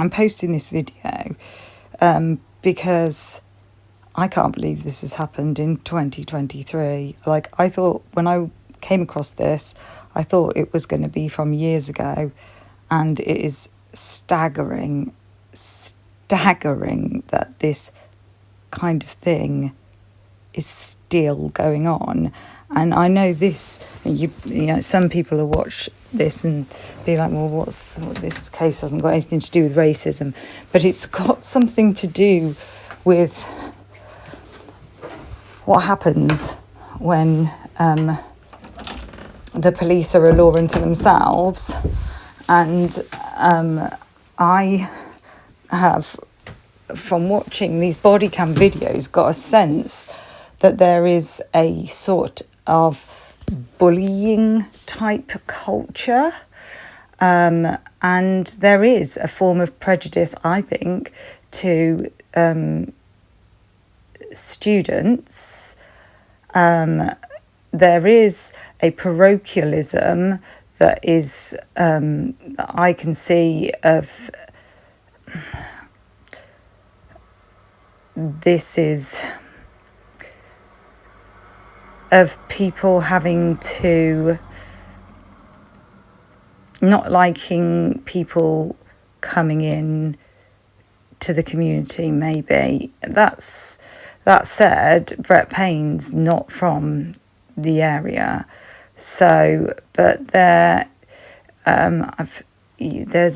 I'm posting this video because I can't believe this has happened in 2023. Like, I thought when I came across this, I thought it was going to be from years ago, and it is staggering that this kind of thing is still going on. And I know this, you know, some people will watch this and be like, well, this case hasn't got anything to do with racism, but it's got something to do with what happens when the police are a law unto themselves. And I have, from watching these body cam videos, got a sense that there is a sort of bullying type culture, and there is a form of prejudice, I think, to students. There is a parochialism that is I can see of this is of people having to not liking people coming in to the community. Maybe that said, Brett Payne's not from the area, so but there's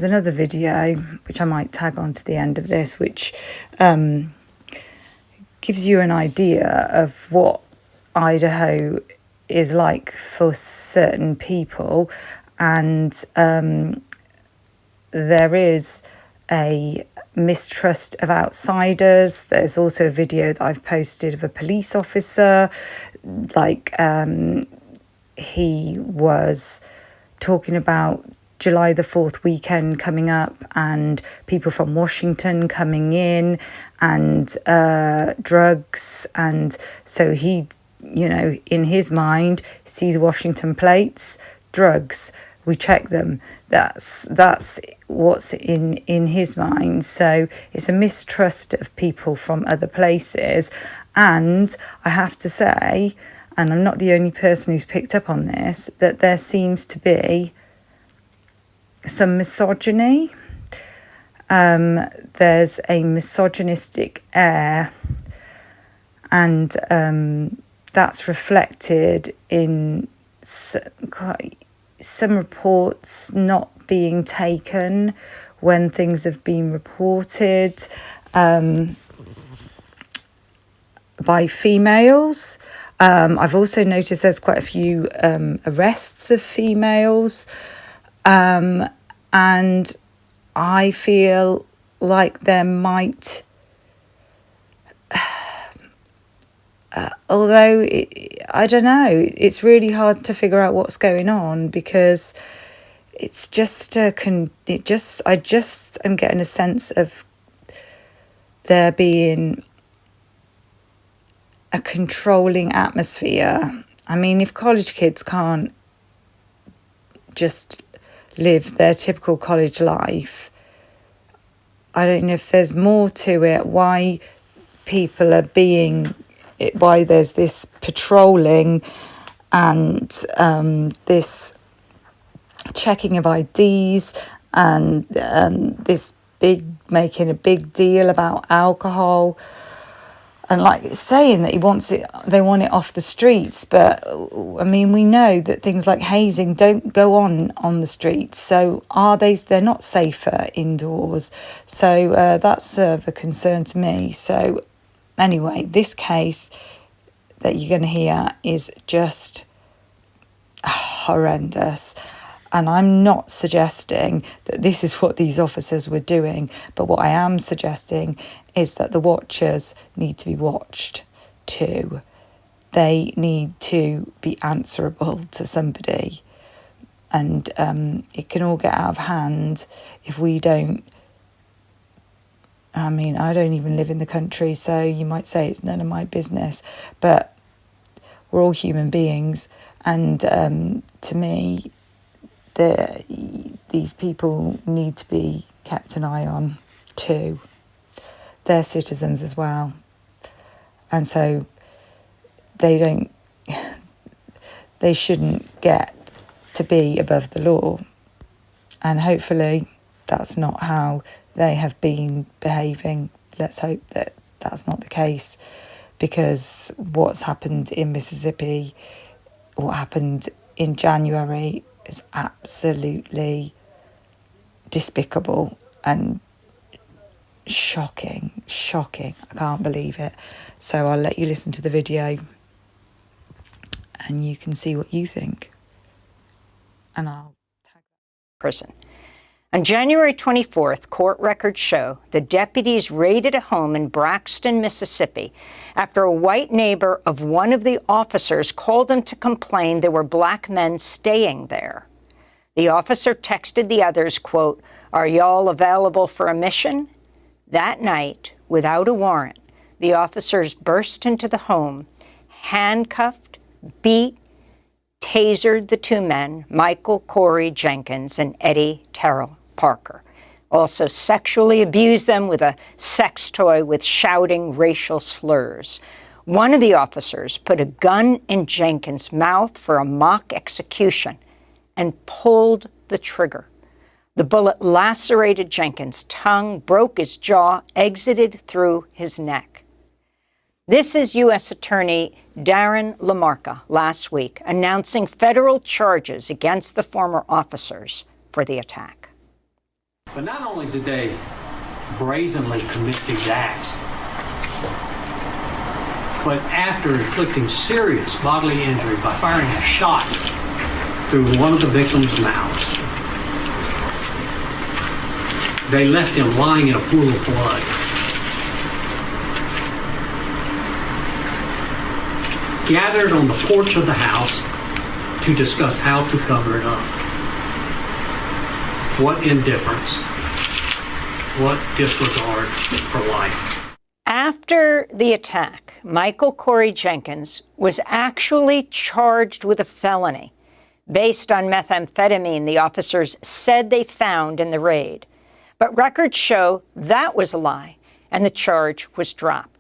another video which I might tag on to the end of this, which gives you an idea of what Idaho is like for certain people. And there is a mistrust of outsiders. There's also a video that I've posted of a police officer, like he was talking about July the 4th weekend coming up and people from Washington coming in and drugs. And so he, you know, in his mind, sees Washington plates, drugs, we check them. That's what's in his mind. So it's a mistrust of people from other places. And I have to say, and I'm not the only person who's picked up on this, that there seems to be some misogyny. There's a misogynistic air, and that's reflected in some reports not being taken when things have been reported by females. I've also noticed there's quite a few arrests of females, and I feel like there might, although I don't know, it's really hard to figure out what's going on, because it's just I just am getting a sense of there being a controlling atmosphere. I mean, if college kids can't just live their typical college life, I don't know if there's more to it, why people are why there's this patrolling and this checking of IDs and this making a big deal about alcohol, and like saying that they want it off the streets. But I mean, we know that things like hazing don't go on the streets, so they're not safer indoors. So that's of a concern to me. So anyway, this case that you're going to hear is just horrendous. And I'm not suggesting that this is what these officers were doing, but what I am suggesting is that the watchers need to be watched too. They need to be answerable to somebody. And it can all get out of hand if we don't. I mean, I don't even live in the country, so you might say it's none of my business, but we're all human beings. And to me, these people need to be kept an eye on too. They're citizens as well. And so they shouldn't get to be above the law. And hopefully that's not how they have been behaving. Let's hope that that's not the case, because what's happened in Mississippi, what happened in January, is absolutely despicable and shocking. I can't believe it. So I'll let you listen to the video and you can see what you think. And I'll tag prison. On January 24th, court records show the deputies raided a home in Braxton, Mississippi, after a white neighbor of one of the officers called them to complain there were black men staying there. The officer texted the others, quote, "Are y'all available for a mission?" That night, without a warrant, the officers burst into the home, handcuffed, beat, tasered the two men, Michael Corey Jenkins and Eddie Terrell Parker. Also sexually abused them with a sex toy with shouting racial slurs. One of the officers put a gun in Jenkins' mouth for a mock execution and pulled the trigger. The bullet lacerated Jenkins' tongue, broke his jaw, exited through his neck. This is U.S. Attorney Darren LaMarca last week announcing federal charges against the former officers for the attack. But not only did they brazenly commit these acts, but after inflicting serious bodily injury by firing a shot through one of the victim's mouths, they left him lying in a pool of blood. Gathered on the porch of the house to discuss how to cover it up. What indifference, what disregard for life. After the attack, Michael Corey Jenkins was actually charged with a felony based on methamphetamine the officers said they found in the raid. But records show that was a lie, and the charge was dropped.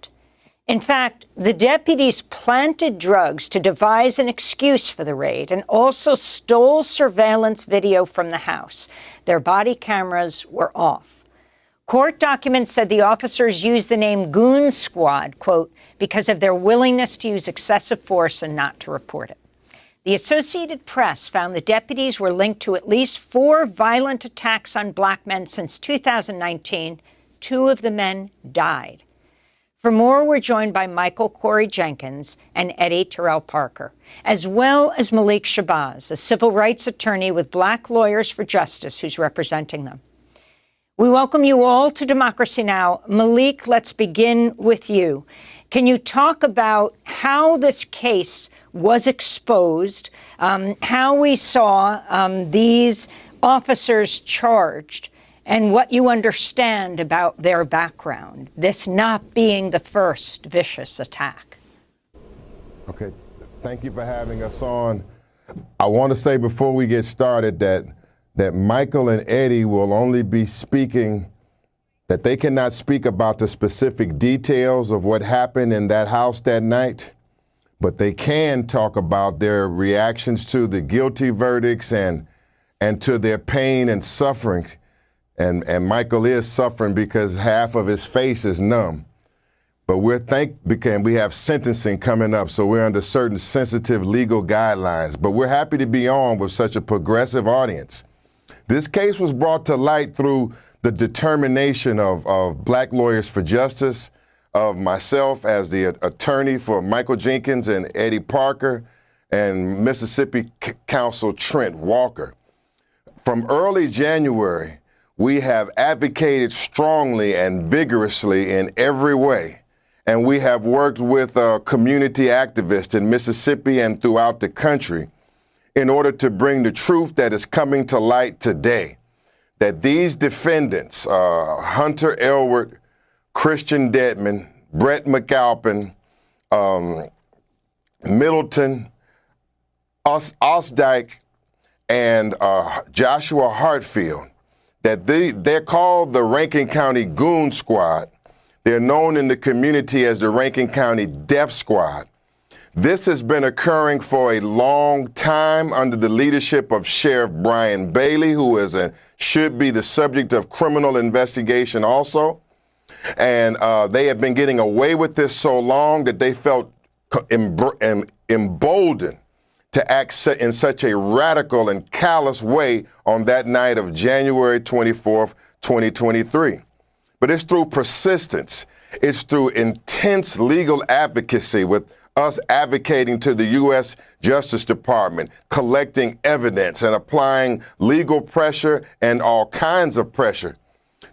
In fact, the deputies planted drugs to devise an excuse for the raid and also stole surveillance video from the house. Their body cameras were off. Court documents said the officers used the name Goon Squad, quote, because of their willingness to use excessive force and not to report it. The Associated Press found the deputies were linked to at least 4 violent attacks on black men since 2019. 2 of the men died. For more, we're joined by Michael Corey Jenkins and Eddie Terrell Parker, as well as Malik Shabazz, a civil rights attorney with Black Lawyers for Justice who's representing them. We welcome you all to Democracy Now! Malik, let's begin with you. Can you talk about how this case was exposed, how we saw these officers charged, and what you understand about their background, this not being the first vicious attack? Okay, thank you for having us on. I want to say before we get started that Michael and Eddie will only be speaking, that they cannot speak about the specific details of what happened in that house that night, but they can talk about their reactions to the guilty verdicts and to their pain and suffering. And Michael is suffering because half of his face is numb. But because we have sentencing coming up, so we're under certain sensitive legal guidelines. But we're happy to be on with such a progressive audience. This case was brought to light through the determination of Black Lawyers for Justice, of myself as the attorney for Michael Jenkins and Eddie Parker, and Mississippi Counsel Trent Walker. From early January, we have advocated strongly and vigorously in every way, and we have worked with community activists in Mississippi and throughout the country in order to bring the truth that is coming to light today, that these defendants, Hunter Elwood, Christian Dedman, Brett McAlpin, Middleton, Osdike, and Joshua Hartfield, that they're called the Rankin County Goon Squad. They're known in the community as the Rankin County Death Squad. This has been occurring for a long time under the leadership of Sheriff Brian Bailey, who should be the subject of criminal investigation also. And they have been getting away with this so long that they felt emboldened to act in such a radical and callous way on that night of January 24th, 2023. But it's through persistence. It's through intense legal advocacy, with us advocating to the U.S. Justice Department, collecting evidence and applying legal pressure and all kinds of pressure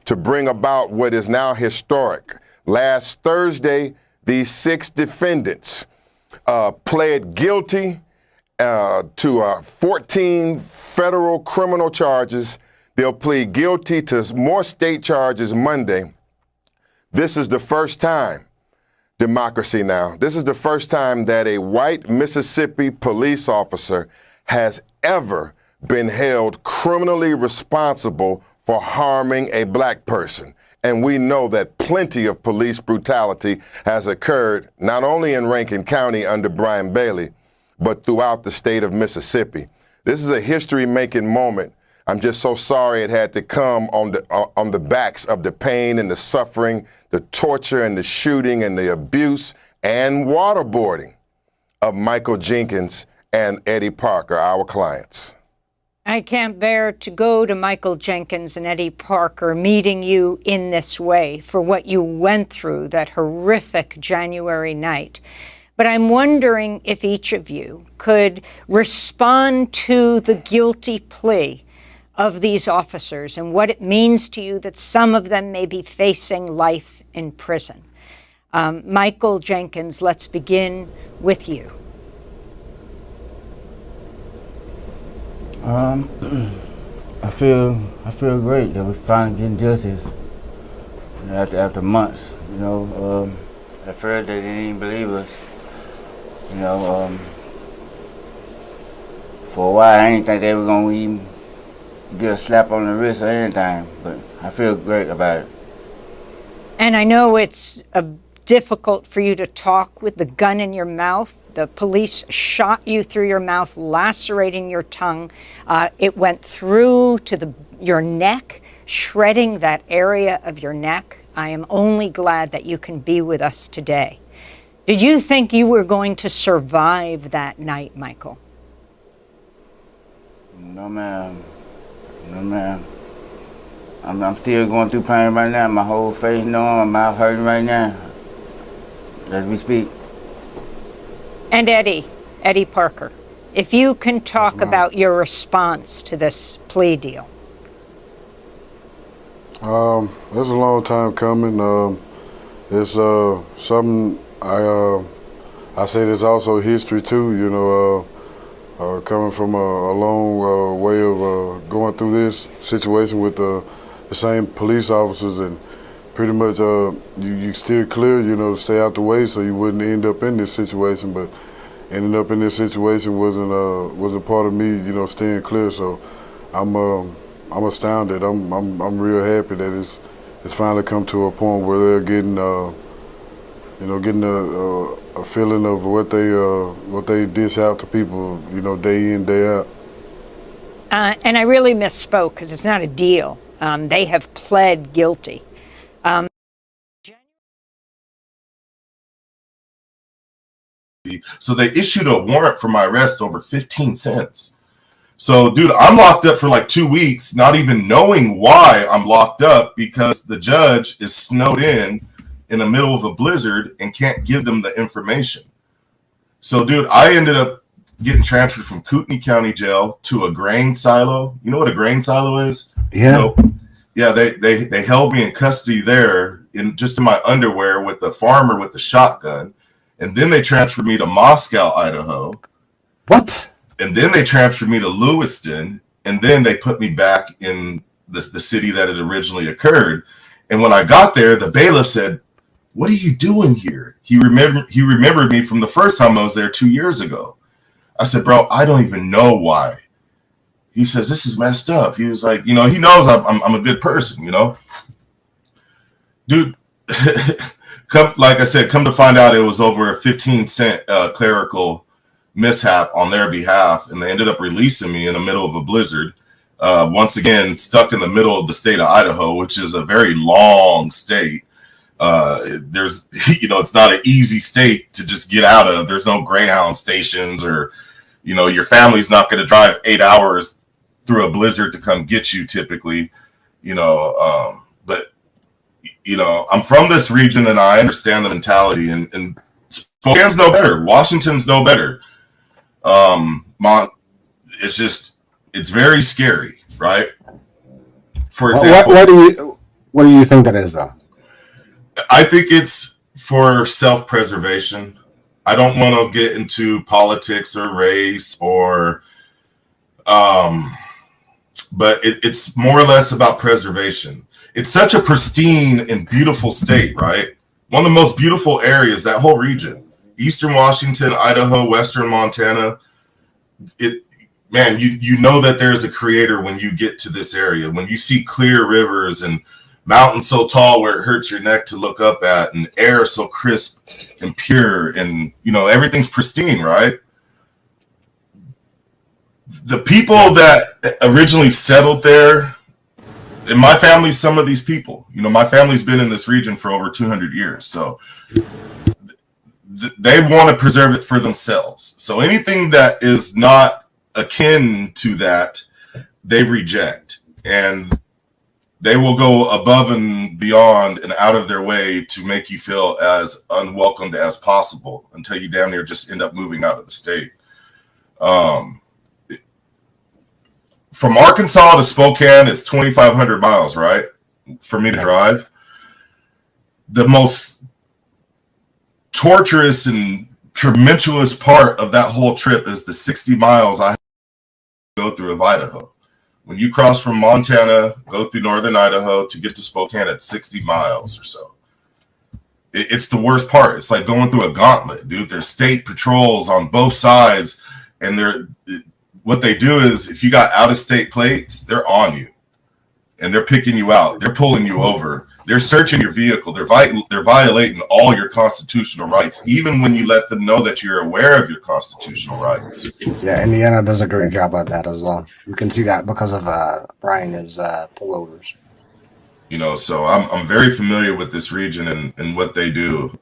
to bring about what is now historic. Last Thursday, these 6 defendants pled guilty to 14 federal criminal charges. They'll plead guilty to more state charges Monday. This is the first time, democracy now, this is the first time that a white Mississippi police officer has ever been held criminally responsible for harming a black person. And we know that plenty of police brutality has occurred not only in Rankin County under Brian Bailey, but throughout the state of Mississippi. This is a history-making moment. I'm just so sorry it had to come on the backs of the pain and the suffering, the torture and the shooting and the abuse and waterboarding of Michael Jenkins and Eddie Parker, our clients. I can't bear to go to Michael Jenkins and Eddie Parker meeting you in this way for what you went through that horrific January night. But I'm wondering if each of you could respond to the guilty plea of these officers and what it means to you that some of them may be facing life in prison. Michael Jenkins, let's begin with you. I feel great that we're finally getting justice after months. At first they didn't even believe us. For a while I didn't think they were gonna even get a slap on the wrist or anything, but I feel great about it. And I know it's difficult for you to talk with the gun in your mouth. The police shot you through your mouth, lacerating your tongue. It went through to your neck, shredding that area of your neck. I am only glad that you can be with us today. Did you think you were going to survive that night, Michael? No, ma'am. No, ma'am. I'm still going through pain right now. My whole face numb, my mouth hurting right now as we speak. And Eddie Parker, if you can talk about your response to this plea deal. It's a long time coming. It's something I say there's also history too, coming from a long way of going through this situation with the same police officers, and pretty much you steer clear, to stay out the way so you wouldn't end up in this situation. But ending up in this situation wasn't part of me, staying clear. So I'm astounded. I'm real happy that it's finally come to a point where they're getting a feeling of what they dish out to people, day in, day out. And I really misspoke because it's not a deal. They have pled guilty. So they issued a warrant for my arrest over 15 cents. So, dude, I'm locked up for like 2 weeks, not even knowing why I'm locked up because the judge is snowed in the middle of a blizzard and can't give them the information. So, dude, I ended up getting transferred from Kootenai County Jail to a grain silo. You know what a grain silo is? Yeah. Yeah, they held me in custody there in my underwear with the farmer with the shotgun. And then they transferred me to Moscow, Idaho. What? And then they transferred me to Lewiston. And then they put me back in the city that it originally occurred. And when I got there, the bailiff said, "What are you doing here?" He remembered me from the first time I was there 2 years ago. I said, "Bro, I don't even know why." He says, this is messed up. He was like, he knows I'm a good person, dude. Like I said, come to find out, it was over a 15-cent clerical mishap on their behalf, and they ended up releasing me in the middle of a blizzard. Once again, stuck in the middle of the state of Idaho, which is a very long state. There's, it's not an easy state to just get out of. There's no Greyhound stations, or, your family's not going to drive 8 hours through a blizzard to come get you typically, but, I'm from this region and I understand the mentality, and Spokane's no better. Washington's no better. It's very scary, right? For example, what do you think that is, though? I think it's for self-preservation. I don't want to get into politics or race or, but it's more or less about preservation. It's such a pristine and beautiful state, right? One of the most beautiful areas, that whole region, Eastern Washington, Idaho, Western Montana. You know that there's a creator when you get to this area. When you see clear rivers and mountains so tall where it hurts your neck to look up at, and air so crisp and pure, and everything's pristine, right? The people that originally settled there, and my family's some of these people. My family's been in this region for over 200 years, so they want to preserve it for themselves. So anything that is not akin to that, they reject, and they will go above and beyond and out of their way to make you feel as unwelcomed as possible, until you damn near just end up moving out of the state. From Arkansas to Spokane, it's 2,500 miles, right? For me to drive. The most torturous and tumultuous part of that whole trip is the 60 miles I have to go through of Idaho. When you cross from Montana, go through northern Idaho to get to Spokane, at 60 miles or so. It's the worst part. It's like going through a gauntlet, dude. There's state patrols on both sides, and what they do is, if you got out-of-state plates, they're on you, and they're picking you out. They're pulling you over. They're searching your vehicle. They're violating all your constitutional rights, even when you let them know that you're aware of your constitutional rights. Yeah, Indiana does a great job at that as well. You can see that because of Brian's pullovers. So I'm very familiar with this region and what they do.